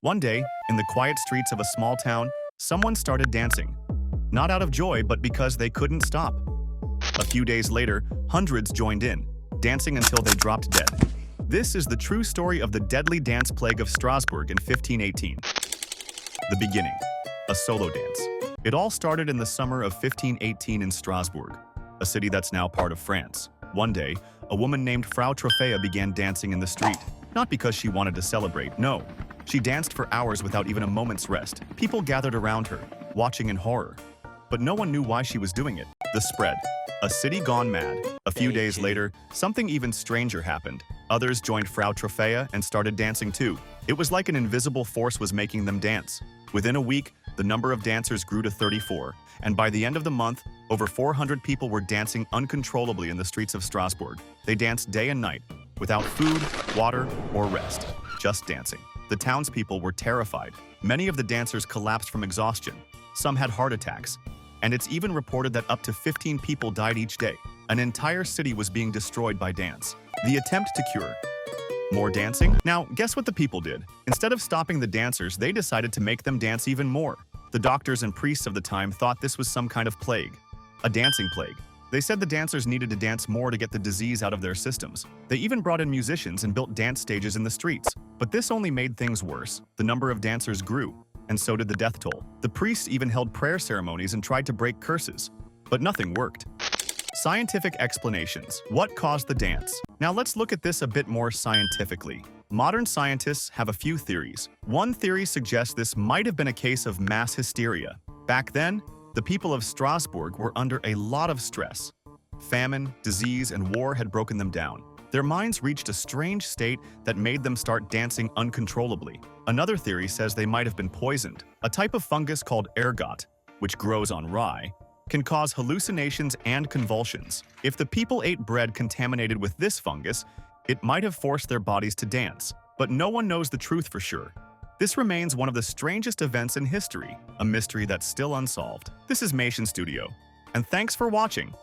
One day, in the quiet streets of a small town, someone started dancing. Not out of joy, but because they couldn't stop. A few days later, hundreds joined in, dancing until they dropped dead. This is the true story of the deadly dance plague of Strasbourg in 1518. The beginning. A solo dance. It all started in the summer of 1518 in Strasbourg, a city that's now part of France. One day, a woman named Frau Trophea began dancing in the street, not because she wanted to celebrate, no. She danced for hours without even a moment's rest. People gathered around her, watching in horror. But no one knew why she was doing it. The spread. A city gone mad. A few days later, something even stranger happened. Others joined Frau Trophea and started dancing too. It was like an invisible force was making them dance. Within a week, the number of dancers grew to 34, and by the end of the month, over 400 people were dancing uncontrollably in the streets of Strasbourg. They danced day and night, without food, water, or rest, just dancing. The townspeople were terrified. Many of the dancers collapsed from exhaustion. Some had heart attacks, and it's even reported that up to 15 people died each day. An entire city was being destroyed by dance. The attempt to cure. More dancing? Now, guess what the people did? Instead of stopping the dancers, they decided to make them dance even more. The doctors and priests of the time thought this was some kind of plague. A dancing plague. They said the dancers needed to dance more to get the disease out of their systems. They even brought in musicians and built dance stages in the streets. But this only made things worse. The number of dancers grew, and so did the death toll. The priests even held prayer ceremonies and tried to break curses. But nothing worked. Scientific explanations. What caused the dance? Now let's look at this a bit more scientifically. Modern scientists have a few theories. One theory suggests this might have been a case of mass hysteria. Back then, the people of Strasbourg were under a lot of stress. Famine, disease, and war had broken them down. Their minds reached a strange state that made them start dancing uncontrollably. Another theory says they might have been poisoned. A type of fungus called ergot, which grows on rye, can cause hallucinations and convulsions. If the people ate bread contaminated with this fungus, it might have forced their bodies to dance. But no one knows the truth for sure. This remains one of the strangest events in history, a mystery that's still unsolved. This is Mation Studio, and thanks for watching.